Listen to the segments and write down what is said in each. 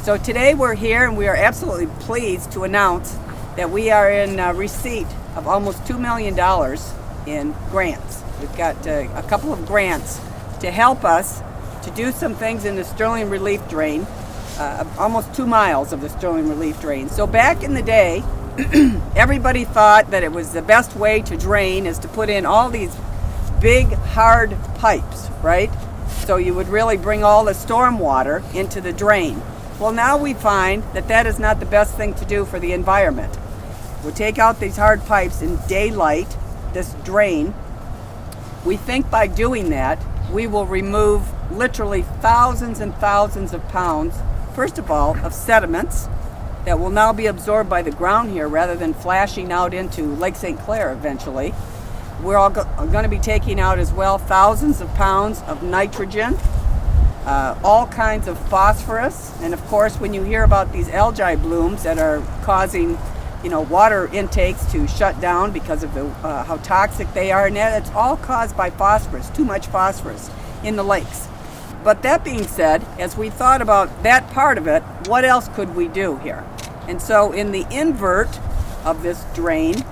So today we're here and we are absolutely pleased to announce that we are in receipt of almost $2 million in grants. We've got a couple of grants to help us to do some things in the Sterling Relief Drain, almost 2 miles of the Sterling Relief Drain. So back in the day, everybody thought that it was the best way to drain is to put in all these big hard pipes, right? So you would really bring all the storm water into the drain. Well, now we find that that is not the best thing to do for the environment. We take out these hard pipes in daylight, this drain. We think by doing that, we will remove literally thousands and thousands of pounds, first of all, of sediments that will now be absorbed by the ground here rather than flashing out into Lake St. Clair eventually. We're all going to be taking out as well thousands of pounds of nitrogen, all kinds of phosphorus, and of course when you hear about these algae blooms that are causing water intakes to shut down because of how toxic they are, and it's all caused by phosphorus, too much phosphorus in the lakes. But that being said, as we thought about that part of it, what else could we do here? And so in the invert of this drain,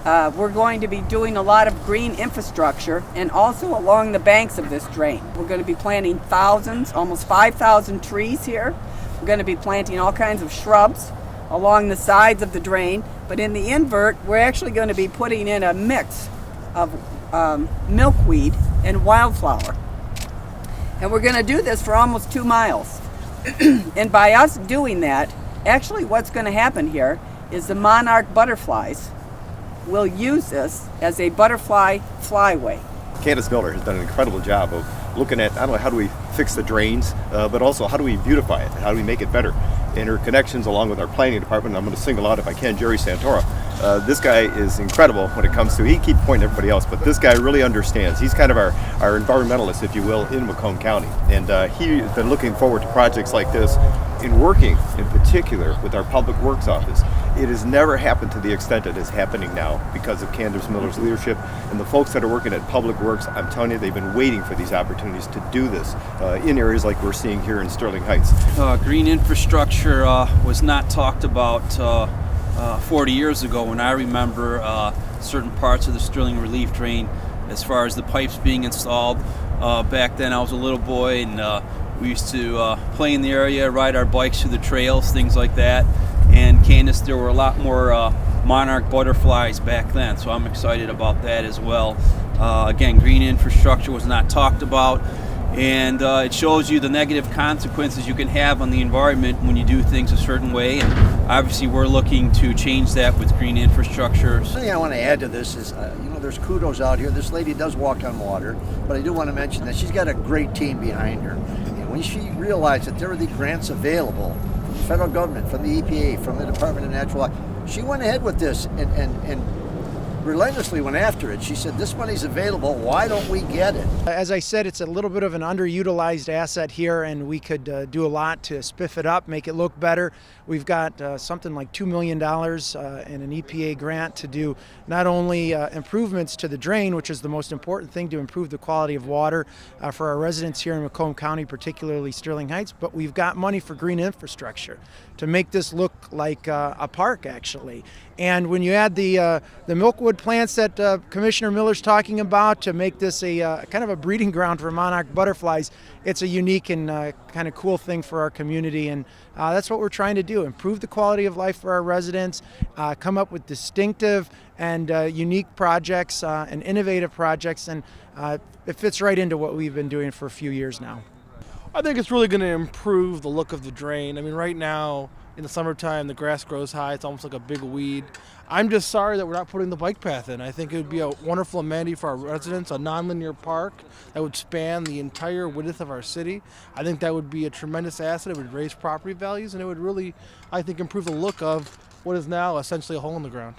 we're going to be doing a lot of green infrastructure and also along the banks of this drain. We're going to be planting thousands, almost 5,000 trees here. We're going to be planting all kinds of shrubs along the sides of the drain. But in the invert, we're actually going to be putting in a mix of milkweed and wildflower. And we're going to do this for almost 2 miles. And by us doing that, actually what's going to happen here is the monarch butterflies will use this as a butterfly flyway. Candace Miller has done an incredible job of looking at not only how do we fix the drains, but also how do we beautify it, how do we make it better. And her connections along with our planning department, I'm going to single out if I can, Jerry Santora. This guy is incredible when it comes to, he keeps pointing at everybody else, but this guy really understands. He's kind of our environmentalist, if you will, in Macomb County. And he has been looking forward to projects like this in working in particular with our Public Works office. It has never happened to the extent it is happening now because of Candace Miller's leadership and the folks that are working at Public Works. I'm telling you, they've been waiting for these opportunities to do this in areas like we're seeing here in Sterling Heights. Green infrastructure was not talked about 40 years ago when I remember certain parts of the Sterling Relief Drain as far as the pipes being installed. Back then I was a little boy and we used to play in the area, ride our bikes through the trails, things like that. And Candace, there were a lot more monarch butterflies back then, so I'm excited about that as well. Again, green infrastructure was not talked about, and it shows you the negative consequences you can have on the environment when you do things a certain way, and obviously we're looking to change that with green infrastructure. The thing I want to add to this is, there's kudos out here. This lady does walk on water, but I do want to mention that she's got a great team behind her. And when she realized that there were the grants available from the federal government, from the EPA, from the Department of Natural Law, she went ahead with this and relentlessly went after it. She said, this money's available, why don't we get it? As I said, it's a little bit of an underutilized asset here, and we could do a lot to spiff it up, make it look better. We've got something like $2 million in an EPA grant to do not only improvements to the drain, which is the most important thing to improve the quality of water for our residents here in Macomb County, particularly Sterling Heights, but we've got money for green infrastructure to make this look like a park, actually. And when you add the milkwood plants that Commissioner Miller's talking about to make this a kind of a breeding ground for monarch butterflies, it's a unique and kind of cool thing for our community, and that's what we're trying to do: improve the quality of life for our residents, come up with distinctive and unique projects and innovative projects, and it fits right into what we've been doing for a few years now. I think it's really going to improve the look of the drain. I mean, right now in the summertime, the grass grows high. It's almost like a big weed. I'm just sorry that we're not putting the bike path in. I think it would be a wonderful amenity for our residents, a nonlinear park that would span the entire width of our city. I think that would be a tremendous asset. It would raise property values, and it would really, I think, improve the look of what is now essentially a hole in the ground.